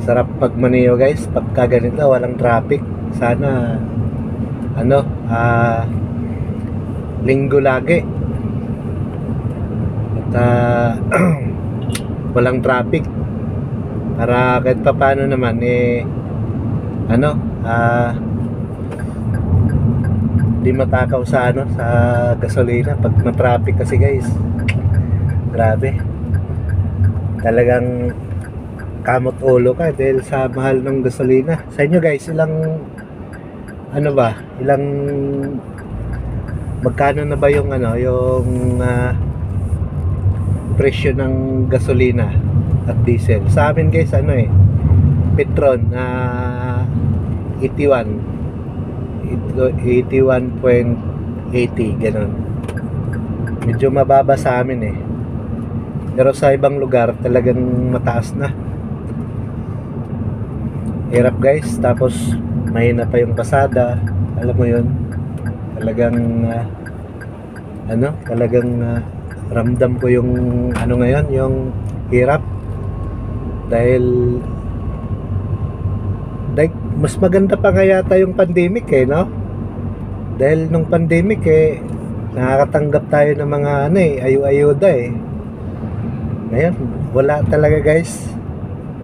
Sarap pagmaniyo guys pagka ganito walang traffic. Sana ano, linggo lagi at walang traffic para kahit pa paano naman ano, di matakaw sa ano, sa gasolina pag ma-traffic kasi guys. Grabe. Talagang kamot ulo ka dahil sa mahal ng gasolina. Sa inyo guys, ilang ano ba? Ilang magkano na ba yung ano, yung presyo ng gasolina at diesel? Sa amin guys, ano Petron 81 81.80 ganun. Medyo mababa sa amin pero sa ibang lugar talagang mataas na. Hirap guys, tapos mahina pa yung pasada, alam mo yun. Talagang talagang ramdam ko yung ano ngayon, yung hirap dahil mas maganda pa nga yata yung pandemic no? Dahil nung pandemic nakakatanggap tayo ng mga ayu-ayuda ngayon wala talaga guys.